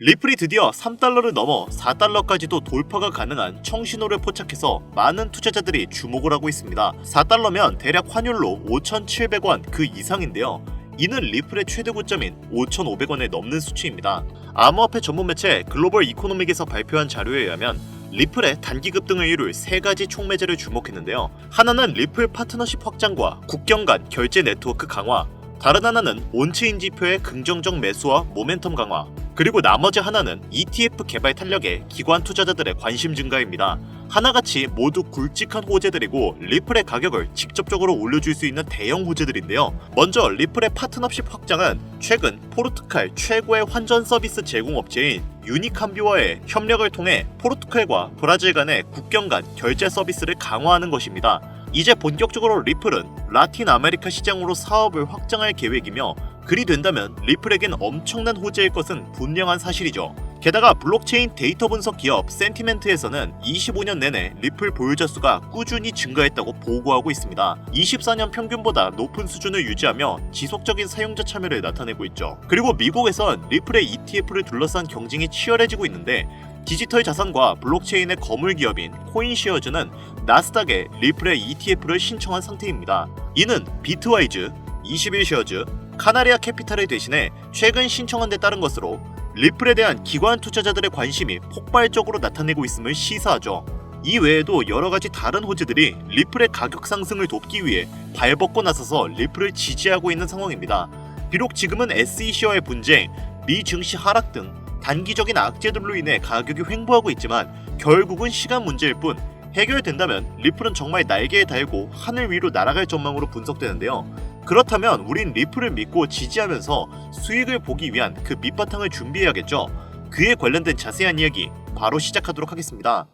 리플이 드디어 3달러를 넘어 4달러까지도 돌파가 가능한 청신호를 포착해서 많은 투자자들이 주목을 하고 있습니다. 4달러면 대략 환율로 5,700원 그 이상인데요. 이는 리플의 최대 고점인 5,500원에 넘는 수치입니다. 암호화폐 전문 매체 글로벌 이코노믹에서 발표한 자료에 의하면 리플의 단기 급등을 이룰 세 가지 촉매제를 주목했는데요. 하나는 리플 파트너십 확장과 국경 간 결제 네트워크 강화, 다른 하나는 온체인 지표의 긍정적 매수와 모멘텀 강화, 그리고 나머지 하나는 ETF 개발 탄력에 기관 투자자들의 관심 증가입니다. 하나같이 모두 굵직한 호재들이고 리플의 가격을 직접적으로 올려줄 수 있는 대형 호재들인데요. 먼저 리플의 파트너십 확장은 최근 포르투갈 최고의 환전 서비스 제공업체인 유니캄비와의 협력을 통해 포르투갈과 브라질 간의 국경 간 결제 서비스를 강화하는 것입니다. 이제 본격적으로 리플은 라틴 아메리카 시장으로 사업을 확장할 계획이며 그리 된다면 리플에겐 엄청난 호재일 것은 분명한 사실이죠. 게다가 블록체인 데이터 분석 기업 센티멘트에서는 25년 내내 리플 보유자 수가 꾸준히 증가했다고 보고하고 있습니다. 24년 평균보다 높은 수준을 유지하며 지속적인 사용자 참여를 나타내고 있죠. 그리고 미국에선 리플의 ETF를 둘러싼 경쟁이 치열해지고 있는데 디지털 자산과 블록체인의 거물 기업인 코인시어즈는 나스닥에 리플의 ETF를 신청한 상태입니다. 이는 비트와이즈, 21시어즈, 카나리아 캐피탈을 대신해 최근 신청한 데 따른 것으로 리플에 대한 기관 투자자들의 관심이 폭발적으로 나타내고 있음을 시사하죠. 이 외에도 여러가지 다른 호재들이 리플의 가격 상승을 돕기 위해 발벗고 나서서 리플을 지지하고 있는 상황입니다. 비록 지금은 SEC와의 분쟁, 미 증시 하락 등 단기적인 악재들로 인해 가격이 횡보하고 있지만 결국은 시간 문제일 뿐 해결된다면 리플은 정말 날개에 달고 하늘 위로 날아갈 전망으로 분석되는데요. 그렇다면 우린 리플을 믿고 지지하면서 수익을 보기 위한 그 밑바탕을 준비해야겠죠. 그에 관련된 자세한 이야기 바로 시작하도록 하겠습니다.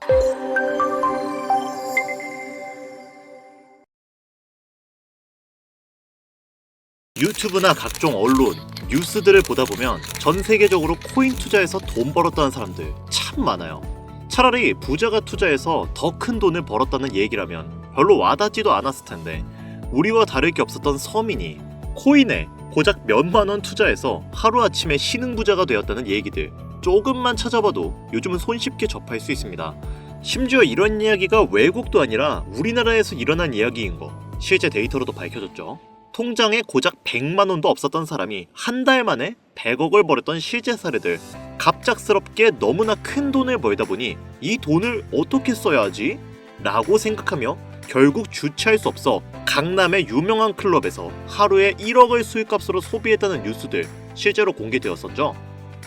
유튜브나 각종 언론, 뉴스들을 보다 보면 전 세계적으로 코인 투자해서 돈 벌었다는 사람들 참 많아요. 차라리 부자가 투자해서 더 큰 돈을 벌었다는 얘기라면 별로 와닿지도 않았을 텐데 우리와 다를 게 없었던 서민이 코인에 고작 몇만 원 투자해서 하루아침에 신흥부자가 되었다는 얘기들 조금만 찾아봐도 요즘은 손쉽게 접할 수 있습니다. 심지어 이런 이야기가 외국도 아니라 우리나라에서 일어난 이야기인 거 실제 데이터로도 밝혀졌죠. 통장에 고작 100만 원도 없었던 사람이 한 달 만에 100억을 벌었던 실제 사례들. 갑작스럽게 너무나 큰 돈을 벌다 보니 이 돈을 어떻게 써야 하지? 라고 생각하며 결국 주체할 수 없어 강남의 유명한 클럽에서 하루에 1억을 수익값으로 소비했다는 뉴스들 실제로 공개되었었죠.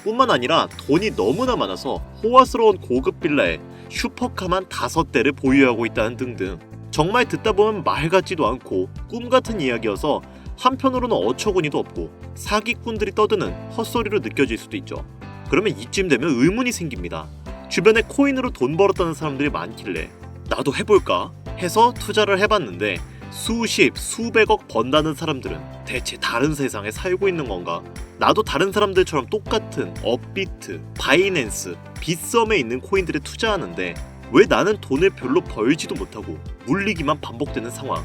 뿐만 아니라 돈이 너무나 많아서 호화스러운 고급 빌라에 슈퍼카만 5대를 보유하고 있다는 등등 정말 듣다 보면 말 같지도 않고 꿈 같은 이야기여서 한편으로는 어처구니도 없고 사기꾼들이 떠드는 헛소리로 느껴질 수도 있죠. 그러면 이쯤 되면 의문이 생깁니다. 주변에 코인으로 돈 벌었다는 사람들이 많길래 나도 해볼까 해서 투자를 해봤는데 수십, 수백억 번다는 사람들은 대체 다른 세상에 살고 있는 건가? 나도 다른 사람들처럼 똑같은 업비트, 바이낸스, 빗썸에 있는 코인들에 투자하는데 왜 나는 돈을 별로 벌지도 못하고 물리기만 반복되는 상황?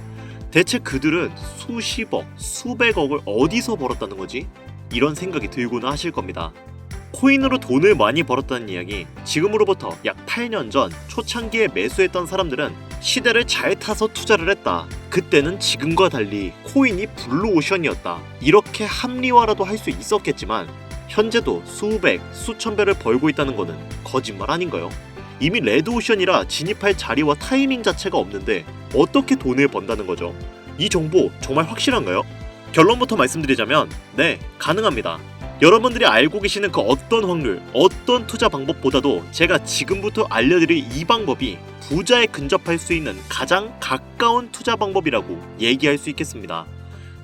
대체 그들은 수십억, 수백억을 어디서 벌었다는 거지? 이런 생각이 들고는 하실 겁니다. 코인으로 돈을 많이 벌었다는 이야기, 지금으로부터 약 8년 전 초창기에 매수했던 사람들은 시대를 잘 타서 투자를 했다. 그때는 지금과 달리 코인이 블루오션이었다. 이렇게 합리화라도 할 수 있었겠지만 현재도 수백, 수천 배를 벌고 있다는 거는 거짓말 아닌가요? 이미 레드오션이라 진입할 자리와 타이밍 자체가 없는데 어떻게 돈을 번다는 거죠? 이 정보 정말 확실한가요? 결론부터 말씀드리자면 네, 가능합니다. 여러분들이 알고 계시는 그 어떤 확률, 어떤 투자 방법보다도 제가 지금부터 알려드릴 이 방법이 부자에 근접할 수 있는 가장 가까운 투자 방법이라고 얘기할 수 있겠습니다.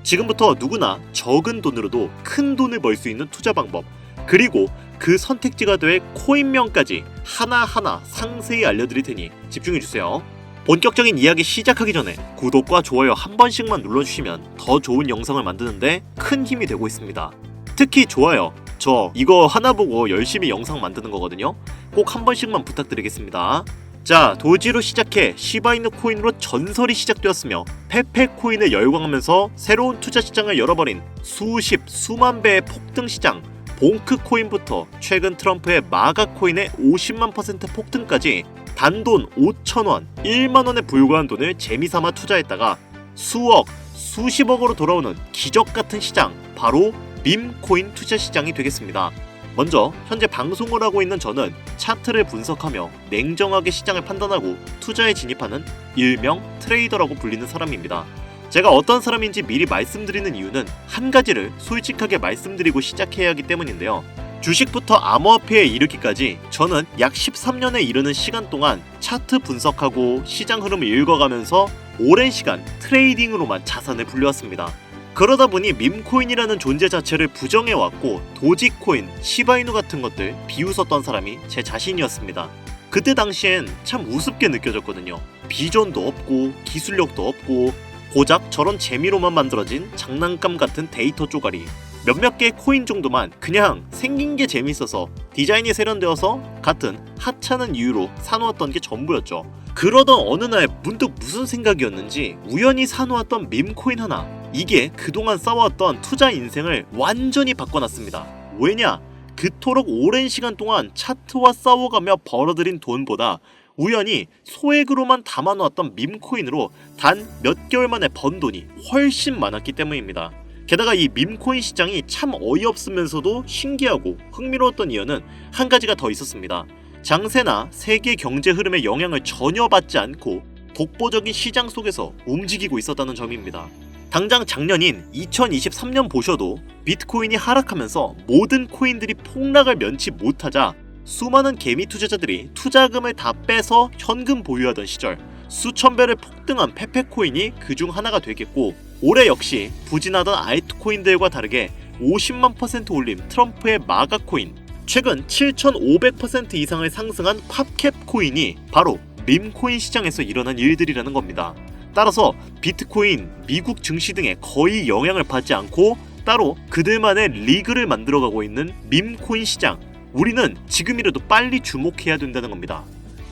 지금부터 누구나 적은 돈으로도 큰 돈을 벌 수 있는 투자 방법, 그리고 그 선택지가 될 코인명까지 하나하나 상세히 알려드릴 테니 집중해주세요. 본격적인 이야기 시작하기 전에 구독과 좋아요 한 번씩만 눌러주시면 더 좋은 영상을 만드는데 큰 힘이 되고 있습니다. 특히 좋아요, 저 이거 하나 보고 열심히 영상 만드는 거거든요. 꼭 한 번씩만 부탁드리겠습니다. 자, 도지로 시작해 시바이누 코인으로 전설이 시작되었으며 페페 코인을 열광하면서 새로운 투자 시장을 열어버린 수십, 수만 배의 폭등 시장 봉크 코인부터 최근 트럼프의 마가 코인의 50만 % 폭등까지 단돈 5,000원, 1만원에 불과한 돈을 재미삼아 투자했다가 수억, 수십억으로 돌아오는 기적 같은 시장, 바로 밈코인 투자 시장이 되겠습니다. 먼저 현재 방송을 하고 있는 저는 차트를 분석하며 냉정하게 시장을 판단하고 투자에 진입하는 일명 트레이더라고 불리는 사람입니다. 제가 어떤 사람인지 미리 말씀드리는 이유는 한 가지를 솔직하게 말씀드리고 시작해야 하기 때문인데요. 주식부터 암호화폐에 이르기까지 저는 약 13년에 이르는 시간 동안 차트 분석하고 시장 흐름을 읽어가면서 오랜 시간 트레이딩으로만 자산을 불려왔습니다. 그러다 보니 밈코인이라는 존재 자체를 부정해왔고 도지코인, 시바이누 같은 것들 비웃었던 사람이 제 자신이었습니다. 그때 당시엔 참 우습게 느껴졌거든요. 비전도 없고 기술력도 없고 고작 저런 재미로만 만들어진 장난감 같은 데이터 쪼가리, 몇몇 개의 코인 정도만 그냥 생긴 게 재밌어서 디자인이 세련되어서 같은 하찮은 이유로 사놓았던 게 전부였죠. 그러던 어느 날 문득 무슨 생각이었는지 우연히 사놓았던 밈코인 하나, 이게 그동안 쌓아왔던 투자 인생을 완전히 바꿔놨습니다. 왜냐? 그토록 오랜 시간 동안 차트와 싸워가며 벌어들인 돈보다 우연히 소액으로만 담아놓았던 밈코인으로 단 몇 개월 만에 번 돈이 훨씬 많았기 때문입니다. 게다가 이 밈코인 시장이 참 어이없으면서도 신기하고 흥미로웠던 이유는 한 가지가 더 있었습니다. 장세나 세계 경제 흐름의 영향을 전혀 받지 않고 독보적인 시장 속에서 움직이고 있었다는 점입니다. 당장 작년인 2023년 보셔도 비트코인이 하락하면서 모든 코인들이 폭락을 면치 못하자 수많은 개미 투자자들이 투자금을 다 빼서 현금 보유하던 시절, 수천 배를 폭등한 페페코인이 그중 하나가 되겠고, 올해 역시 부진하던 알트코인들과 다르게 50만 % 올린 트럼프의 마가 코인, 최근 7,500% 이상을 상승한 팝캡 코인이 바로 밈코인 시장에서 일어난 일들이라는 겁니다. 따라서 비트코인, 미국 증시 등에 거의 영향을 받지 않고 따로 그들만의 리그를 만들어가고 있는 밈코인 시장, 우리는 지금이라도 빨리 주목해야 된다는 겁니다.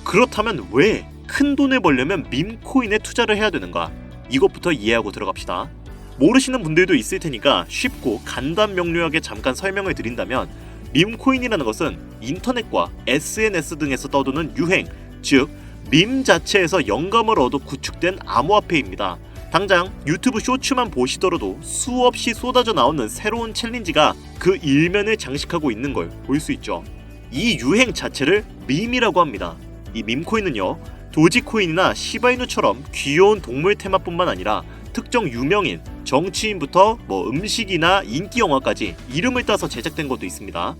그렇다면 왜 큰 돈을 벌려면 밈코인에 투자를 해야 되는가? 이것부터 이해하고 들어갑시다. 모르시는 분들도 있을 테니까 쉽고 간단 명료하게 잠깐 설명을 드린다면, 밈코인이라는 것은 인터넷과 SNS 등에서 떠도는 유행, 즉 밈 자체에서 영감을 얻어 구축된 암호화폐입니다. 당장 유튜브 쇼츠만 보시더라도 수없이 쏟아져 나오는 새로운 챌린지가 그 일면을 장식하고 있는 걸 볼 수 있죠. 이 유행 자체를 밈이라고 합니다. 이 밈코인은요, 도지코인이나 시바이누처럼 귀여운 동물 테마뿐만 아니라 특정 유명인, 정치인부터 음식이나 인기 영화까지 이름을 따서 제작된 것도 있습니다.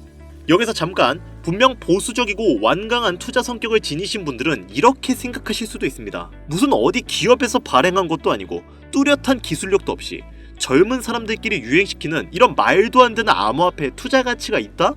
여기서 잠깐, 분명 보수적이고 완강한 투자 성격을 지니신 분들은 이렇게 생각하실 수도 있습니다. 무슨 어디 기업에서 발행한 것도 아니고 뚜렷한 기술력도 없이 젊은 사람들끼리 유행시키는 이런 말도 안 되는 암호화폐에 투자 가치가 있다?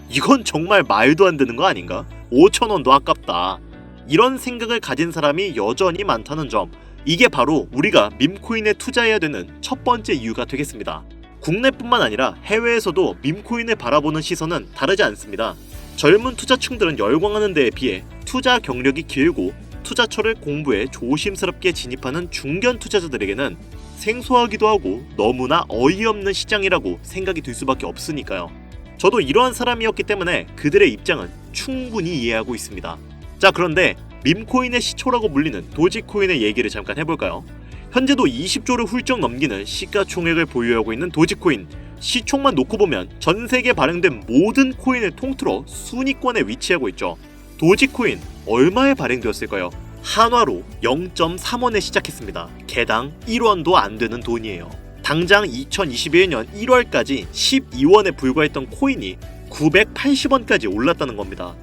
이건 정말 말도 안 되는 거 아닌가? 5,000원도 아깝다. 이런 생각을 가진 사람이 여전히 많다는 점, 이게 바로 우리가 밈코인에 투자해야 되는 첫 번째 이유가 되겠습니다. 국내뿐만 아니라 해외에서도 밈코인을 바라보는 시선은 다르지 않습니다. 젊은 투자층들은 열광하는 데에 비해 투자 경력이 길고 투자처를 공부해 조심스럽게 진입하는 중견 투자자들에게는 생소하기도 하고 너무나 어이없는 시장이라고 생각이 들 수밖에 없으니까요. 저도 이러한 사람이었기 때문에 그들의 입장은 충분히 이해하고 있습니다. 자, 그런데 밈코인의 시초라고 불리는 도지코인의 얘기를 잠깐 해볼까요? 현재도 20조를 훌쩍 넘기는 시가총액을 보유하고 있는 도지코인, 시총만 놓고 보면 전 세계에 발행된 모든 코인을 통틀어 순위권에 위치하고 있죠. 도지코인 얼마에 발행되었을까요? 한화로 0.3원에 시작했습니다. 개당 1원도 안 되는 돈이에요. 당장 2021년 1월까지 12원에 불과했던 코인이 980원까지 올랐다는 겁니다.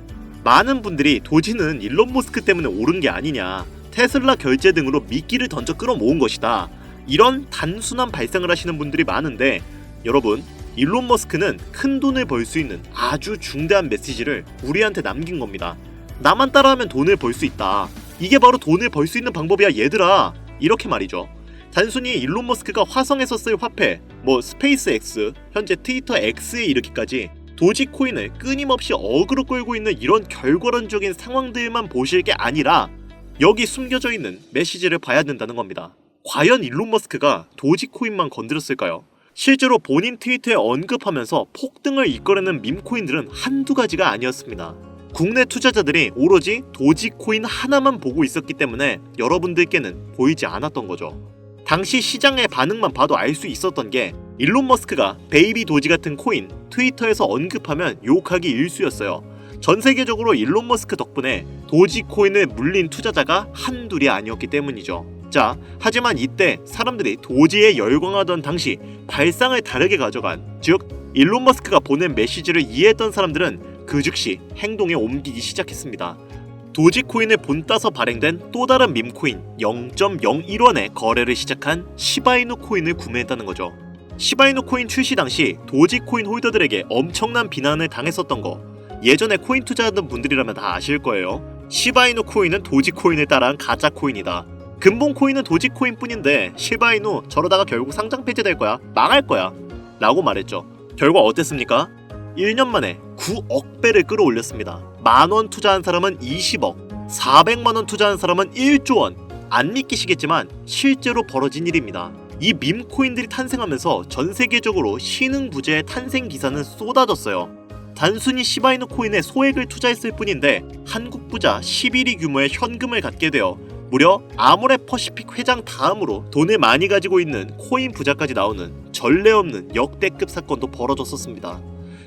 많은 분들이 도지는 일론 머스크 때문에 오른 게 아니냐, 테슬라 결제 등으로 미끼를 던져 끌어모은 것이다, 이런 단순한 발상을 하시는 분들이 많은데, 여러분, 일론 머스크는 큰 돈을 벌 수 있는 아주 중대한 메시지를 우리한테 남긴 겁니다. 나만 따라하면 돈을 벌 수 있다, 이게 바로 돈을 벌 수 있는 방법이야 얘들아, 이렇게 말이죠. 단순히 일론 머스크가 화성에서 쓸 화폐, 스페이스 X, 현재 트위터 X에 이르기까지 도지코인을 끊임없이 어그로 끌고 있는 이런 결과론적인 상황들만 보실 게 아니라 여기 숨겨져 있는 메시지를 봐야 된다는 겁니다. 과연 일론 머스크가 도지코인만 건드렸을까요? 실제로 본인 트위터에 언급하면서 폭등을 이끌어내는 밈코인들은 한두 가지가 아니었습니다. 국내 투자자들이 오로지 도지코인 하나만 보고 있었기 때문에 여러분들께는 보이지 않았던 거죠. 당시 시장의 반응만 봐도 알 수 있었던 게 일론 머스크가 베이비 도지 같은 코인 트위터에서 언급하면 욕하기 일쑤였어요. 전 세계적으로 일론 머스크 덕분에 도지코인을 물린 투자자가 한둘이 아니었기 때문이죠. 자, 하지만 이때 사람들이 도지에 열광하던 당시 발상을 다르게 가져간, 즉 일론 머스크가 보낸 메시지를 이해했던 사람들은 그 즉시 행동에 옮기기 시작했습니다. 도지코인을 본따서 발행된 또 다른 밈코인 0.01원에 거래를 시작한 시바이누 코인을 구매했다는 거죠. 시바이누 코인 출시 당시 도지코인 홀더들에게 엄청난 비난을 당했었던 거 예전에 코인 투자하던 분들이라면 다 아실 거예요. 시바이누 코인은 도지코인을 따라한 가짜 코인이다. 근본 코인은 도지코인 뿐인데 시바이누 저러다가 결국 상장 폐지될 거야. 망할 거야. 라고 말했죠. 결과 어땠습니까? 1년 만에 9억 배를 끌어올렸습니다. 만원 투자한 사람은 20억, 400만원 투자한 사람은 1조 원. 안 믿기시겠지만 실제로 벌어진 일입니다. 이 밈코인들이 탄생하면서 전 세계적으로 신흥부재의 탄생 기사는 쏟아졌어요. 단순히 시바이누 코인에 소액을 투자했을 뿐인데 한국 부자 11위 규모의 현금을 갖게 되어 무려 아모레퍼시픽 회장 다음으로 돈을 많이 가지고 있는 코인 부자까지 나오는 전례 없는 역대급 사건도 벌어졌었습니다.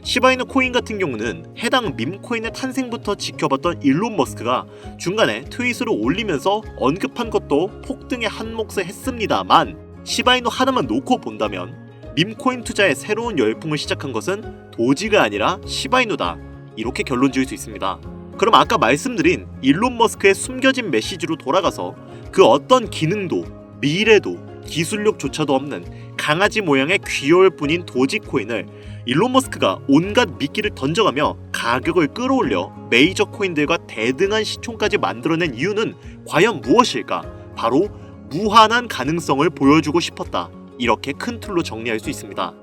시바이누 코인 같은 경우는 해당 밈코인의 탄생부터 지켜봤던 일론 머스크가 중간에 트윗으로 올리면서 언급한 것도 폭등의 한 몫을 했습니다만 시바이누 하나만 놓고 본다면 밈코인 투자의 새로운 열풍을 시작한 것은 도지가 아니라 시바이누다. 이렇게 결론 지을 수 있습니다. 그럼 아까 말씀드린 일론 머스크의 숨겨진 메시지로 돌아가서 그 어떤 기능도 미래도 기술력조차도 없는 강아지 모양의 귀여울 뿐인 도지코인을 일론 머스크가 온갖 미끼를 던져가며 가격을 끌어올려 메이저 코인들과 대등한 시총까지 만들어낸 이유는 과연 무엇일까? 바로 무한한 가능성을 보여주고 싶었다. 이렇게 큰 틀로 정리할 수 있습니다.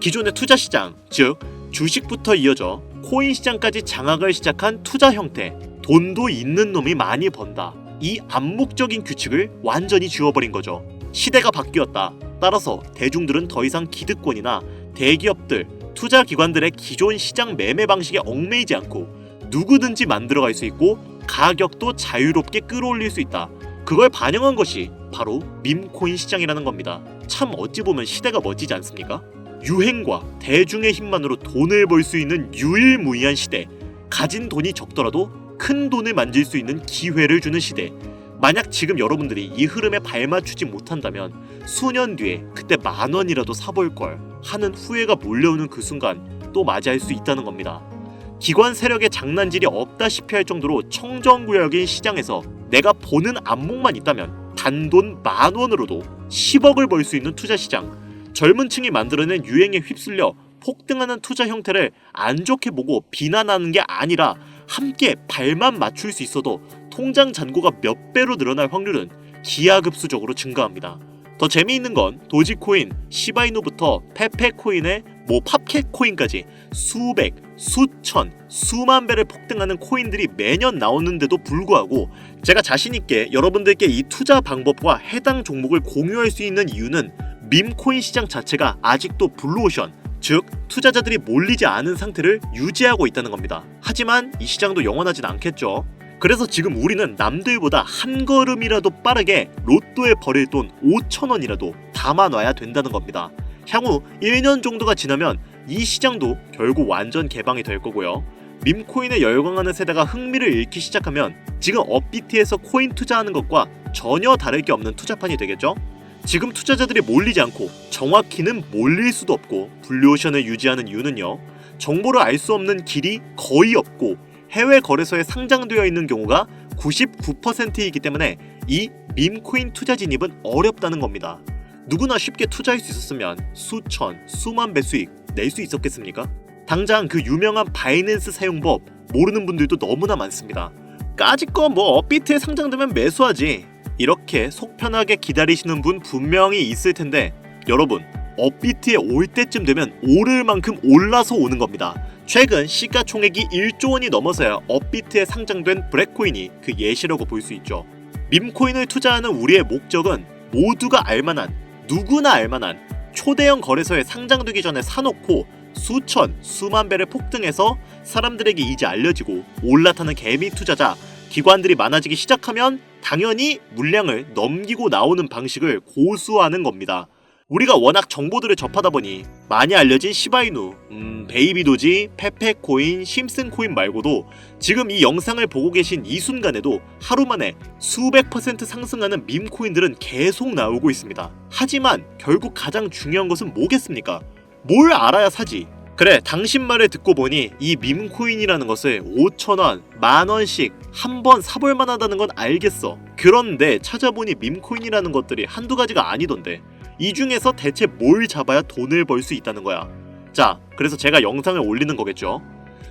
기존의 투자 시장, 즉 주식부터 이어져 코인 시장까지 장악을 시작한 투자 형태, 돈도 있는 놈이 많이 번다. 이 암묵적인 규칙을 완전히 지워버린 거죠. 시대가 바뀌었다. 따라서 대중들은 더 이상 기득권이나 대기업들, 투자기관들의 기존 시장 매매 방식에 얽매이지 않고 누구든지 만들어갈 수 있고 가격도 자유롭게 끌어올릴 수 있다. 그걸 반영한 것이 바로 밈코인 시장이라는 겁니다. 참 어찌 보면 시대가 멋지지 않습니까? 유행과 대중의 힘만으로 돈을 벌 수 있는 유일무이한 시대, 가진 돈이 적더라도 큰 돈을 만질 수 있는 기회를 주는 시대. 만약 지금 여러분들이 이 흐름에 발맞추지 못한다면 수년 뒤에 그때 10,000원이라도 사볼 걸 하는 후회가 몰려오는 그 순간 또 맞이할 수 있다는 겁니다. 기관 세력의 장난질이 없다시피 할 정도로 청정구역인 시장에서 내가 보는 안목만 있다면 단돈 10,000원으로도 10억을 벌 수 있는 투자 시장, 젊은 층이 만들어낸 유행에 휩쓸려 폭등하는 투자 형태를 안 좋게 보고 비난하는 게 아니라 함께 발만 맞출 수 있어도 통장 잔고가 몇 배로 늘어날 확률은 기하급수적으로 증가합니다. 더 재미있는 건 도지코인, 시바이누부터 페페코인의 팝캣코인까지 수백, 수천, 수만 배를 폭등하는 코인들이 매년 나오는데도 불구하고 제가 자신있게 여러분들께 이 투자 방법과 해당 종목을 공유할 수 있는 이유는 밈코인 시장 자체가 아직도 블루오션, 즉 투자자들이 몰리지 않은 상태를 유지하고 있다는 겁니다. 하지만 이 시장도 영원하진 않겠죠. 그래서 지금 우리는 남들보다 한 걸음이라도 빠르게 로또에 버릴 돈 5,000원이라도 담아놔야 된다는 겁니다. 향후 1년 정도가 지나면 이 시장도 결국 완전 개방이 될 거고요. 밈코인에 열광하는 세대가 흥미를 잃기 시작하면 지금 업비트에서 코인 투자하는 것과 전혀 다를 게 없는 투자판이 되겠죠? 지금 투자자들이 몰리지 않고 정확히는 몰릴 수도 없고 블루오션을 유지하는 이유는요. 정보를 알 수 없는 길이 거의 없고 해외 거래소에 상장되어 있는 경우가 99%이기 때문에 이 밈코인 투자 진입은 어렵다는 겁니다. 누구나 쉽게 투자할 수 있었으면 수천, 수만 배 수익 낼 수 있었겠습니까? 당장 그 유명한 바이낸스 사용법 모르는 분들도 너무나 많습니다. 까짓거 업비트에 상장되면 매수하지. 이렇게 속 편하게 기다리시는 분 분명히 있을 텐데 여러분, 업비트에 올 때쯤 되면 오를 만큼 올라서 오는 겁니다. 최근 시가총액이 1조 원이 넘어서야 업비트에 상장된 브렉코인이 그 예시라고 볼 수 있죠. 밈코인을 투자하는 우리의 목적은 모두가 알만한, 누구나 알만한 초대형 거래소에 상장되기 전에 사놓고 수천, 수만 배를 폭등해서 사람들에게 이제 알려지고 올라타는 개미 투자자, 기관들이 많아지기 시작하면 당연히 물량을 넘기고 나오는 방식을 고수하는 겁니다. 우리가 워낙 정보들을 접하다 보니 많이 알려진 시바이누, 베이비도지, 페페코인, 심슨코인 말고도 지금 이 영상을 보고 계신 이 순간에도 하루 만에 수백 % 상승하는 밈코인들은 계속 나오고 있습니다. 하지만 결국 가장 중요한 것은 뭐겠습니까? 뭘 알아야 사지? 그래, 당신 말을 듣고 보니 이 밈코인이라는 것을 5,000원, 10,000원씩 한 번 사볼 만하다는 건 알겠어. 그런데 찾아보니 밈코인이라는 것들이 한두 가지가 아니던데 이 중에서 대체 뭘 잡아야 돈을 벌 수 있다는 거야? 자, 그래서 제가 영상을 올리는 거겠죠.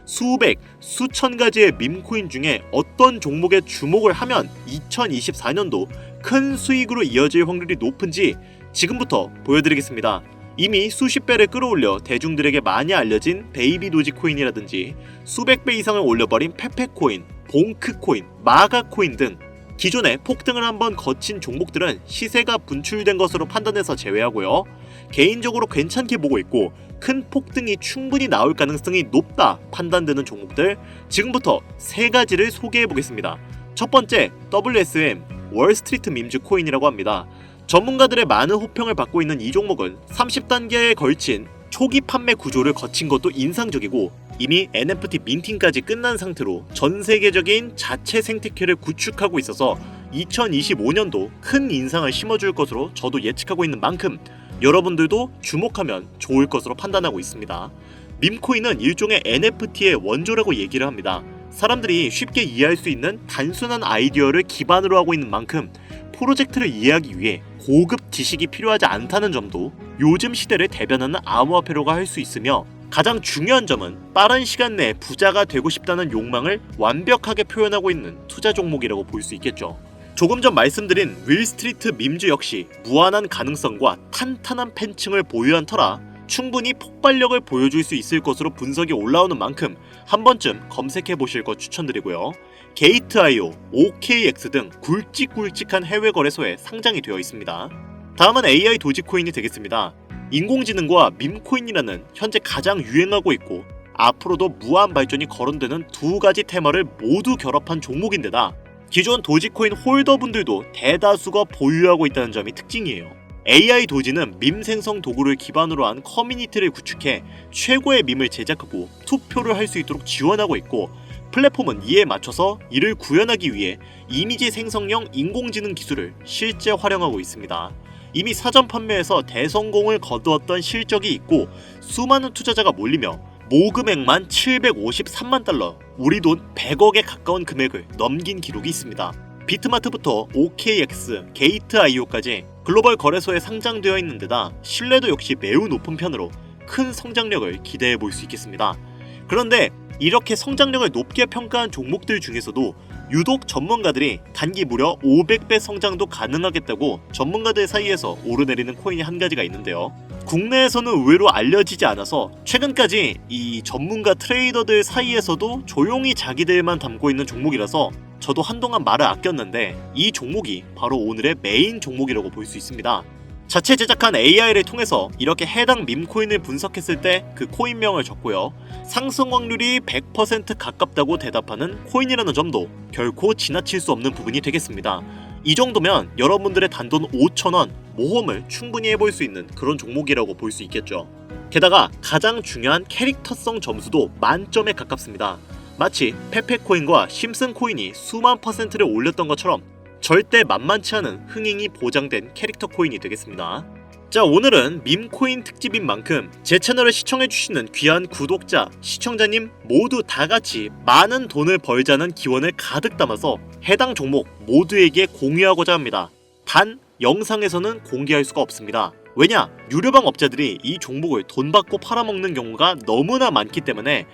수백, 수천 가지의 밈코인 중에 어떤 종목에 주목을 하면 2024년도 큰 수익으로 이어질 확률이 높은지 지금부터 보여드리겠습니다. 이미 수십 배를 끌어올려 대중들에게 많이 알려진 베이비 도지코인이라든지 수백 배 이상을 올려버린 페페코인, 봉크코인, 마가코인 등 기존에 폭등을 한번 거친 종목들은 시세가 분출된 것으로 판단해서 제외하고요. 개인적으로 괜찮게 보고 있고 큰 폭등이 충분히 나올 가능성이 높다 판단되는 종목들 지금부터 세 가지를 소개해 보겠습니다. 첫 번째, WSM, 월스트리트 밈즈 코인이라고 합니다. 전문가들의 많은 호평을 받고 있는 이 종목은 30단계에 걸친 초기 판매 구조를 거친 것도 인상적이고 이미 NFT 민팅까지 끝난 상태로 전 세계적인 자체 생태계를 구축하고 있어서 2025년도 큰 인상을 심어줄 것으로 저도 예측하고 있는 만큼 여러분들도 주목하면 좋을 것으로 판단하고 있습니다. 밈코인은 일종의 NFT의 원조라고 얘기를 합니다. 사람들이 쉽게 이해할 수 있는 단순한 아이디어를 기반으로 하고 있는 만큼 프로젝트를 이해하기 위해 고급 지식이 필요하지 않다는 점도 요즘 시대를 대변하는 암호화폐로가 할 수 있으며 가장 중요한 점은 빠른 시간 내에 부자가 되고 싶다는 욕망을 완벽하게 표현하고 있는 투자 종목이라고 볼 수 있겠죠. 조금 전 말씀드린 윌스트리트 밈즈 역시 무한한 가능성과 탄탄한 팬층을 보유한 터라 충분히 폭발력을 보여줄 수 있을 것으로 분석이 올라오는 만큼 한 번쯤 검색해 보실 것 추천드리고요. 게이트.io, OKX 등 굵직굵직한 해외 거래소에 상장이 되어 있습니다. 다음은 AI 도지코인이 되겠습니다. 인공지능과 밈코인이라는 현재 가장 유행하고 있고 앞으로도 무한 발전이 거론되는 두 가지 테마를 모두 결합한 종목인데다 기존 도지코인 홀더분들도 대다수가 보유하고 있다는 점이 특징이에요. AI 도지는 밈 생성 도구를 기반으로 한 커뮤니티를 구축해 최고의 밈을 제작하고 투표를 할 수 있도록 지원하고 있고 플랫폼은 이에 맞춰서 이를 구현하기 위해 이미지 생성형 인공지능 기술을 실제 활용하고 있습니다. 이미 사전 판매에서 대성공을 거두었던 실적이 있고 수많은 투자자가 몰리며 모금액만 753만 달러, 우리 돈 100억에 가까운 금액을 넘긴 기록이 있습니다. 비트마트부터 OKX, 게이트.io까지 글로벌 거래소에 상장되어 있는 데다 신뢰도 역시 매우 높은 편으로 큰 성장력을 기대해 볼 수 있겠습니다. 그런데 이렇게 성장력을 높게 평가한 종목들 중에서도 유독 전문가들이 단기 무려 500배 성장도 가능하겠다고 전문가들 사이에서 오르내리는 코인이 한 가지가 있는데요. 국내에서는 의외로 알려지지 않아서 최근까지 이 전문가 트레이더들 사이에서도 조용히 자기들만 담고 있는 종목이라서 저도 한동안 말을 아꼈는데 이 종목이 바로 오늘의 메인 종목이라고 볼 수 있습니다. 자체 제작한 AI를 통해서 이렇게 해당 밈코인을 분석했을 때 그 코인명을 적고요. 상승 확률이 100% 가깝다고 대답하는 코인이라는 점도 결코 지나칠 수 없는 부분이 되겠습니다. 이 정도면 여러분들의 단돈 5,000원 모험을 충분히 해볼 수 있는 그런 종목이라고 볼 수 있겠죠. 게다가 가장 중요한 캐릭터성 점수도 만점에 가깝습니다. 마치 페페코인과 심슨코인이 수만 %를 올렸던 것처럼 절대 만만치 않은 흥행이 보장된 캐릭터 코인이 되겠습니다. 자, 오늘은 밈코인 특집인 만큼 제 채널을 시청해주시는 귀한 구독자, 시청자님 모두 다같이 많은 돈을 벌자는 기원을 가득 담아서 해당 종목 모두에게 공유하고자 합니다. 단 영상에서는 공개할 수가 없습니다. 왜냐? 유료방 업자들이 이 종목을 돈 받고 팔아먹는 경우가 너무나 많기 때문에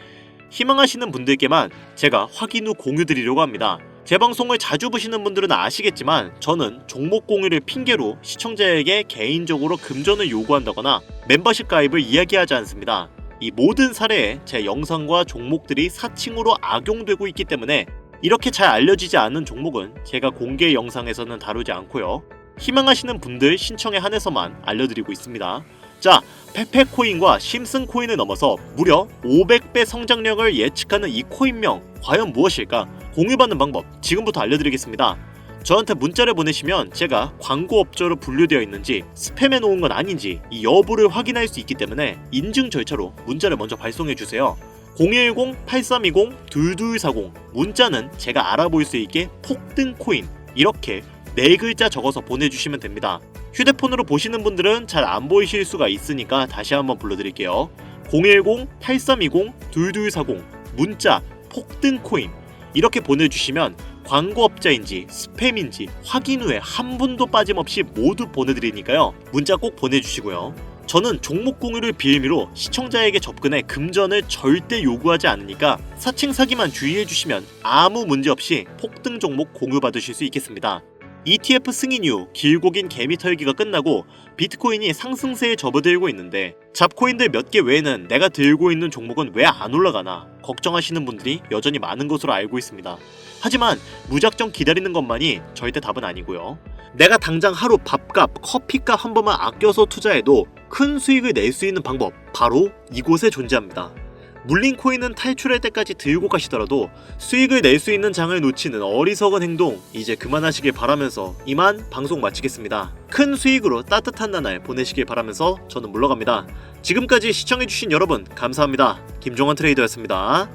희망하시는 분들께만 제가 확인 후 공유드리려고 합니다. 제 방송을 자주 보시는 분들은 아시겠지만 저는 종목 공유를 핑계로 시청자에게 개인적으로 금전을 요구한다거나 멤버십 가입을 이야기하지 않습니다. 이 모든 사례에 제 영상과 종목들이 사칭으로 악용되고 있기 때문에 이렇게 잘 알려지지 않은 종목은 제가 공개 영상에서는 다루지 않고요. 희망하시는 분들 신청에 한해서만 알려드리고 있습니다. 자, 페페코인과 심슨코인을 넘어서 무려 500배 성장력을 예측하는 이 코인명 과연 무엇일까? 공유받는 방법 지금부터 알려드리겠습니다. 저한테 문자를 보내시면 제가 광고업자로 분류되어 있는지 스팸해 놓은 건 아닌지 이 여부를 확인할 수 있기 때문에 인증 절차로 문자를 먼저 발송해주세요. 010-8320-2240 문자는 제가 알아볼 수 있게 폭등코인 이렇게 4글자 적어서 보내주시면 됩니다. 휴대폰으로 보시는 분들은 잘 안 보이실 수가 있으니까 다시 한번 불러드릴게요. 010-8320-2240 문자 폭등코인 이렇게 보내주시면 광고업자인지 스팸인지 확인 후에 한 분도 빠짐없이 모두 보내드리니까요. 문자 꼭 보내주시고요. 저는 종목 공유를 빌미로 시청자에게 접근해 금전을 절대 요구하지 않으니까 사칭 사기만 주의해주시면 아무 문제 없이 폭등 종목 공유받으실 수 있겠습니다. ETF 승인 이후 길고 긴 개미 털기가 끝나고 비트코인이 상승세에 접어들고 있는데 잡코인들 몇 개 외에는 내가 들고 있는 종목은 왜 안 올라가나 걱정하시는 분들이 여전히 많은 것으로 알고 있습니다. 하지만 무작정 기다리는 것만이 절대 답은 아니고요. 내가 당장 하루 밥값, 커피값 한 번만 아껴서 투자해도 큰 수익을 낼 수 있는 방법 바로 이곳에 존재합니다. 물린 코인은 탈출할 때까지 들고 가시더라도 수익을 낼 수 있는 장을 놓치는 어리석은 행동 이제 그만하시길 바라면서 이만 방송 마치겠습니다. 큰 수익으로 따뜻한 나날 보내시길 바라면서 저는 물러갑니다. 지금까지 시청해주신 여러분 감사합니다. 김종환 트레이더였습니다.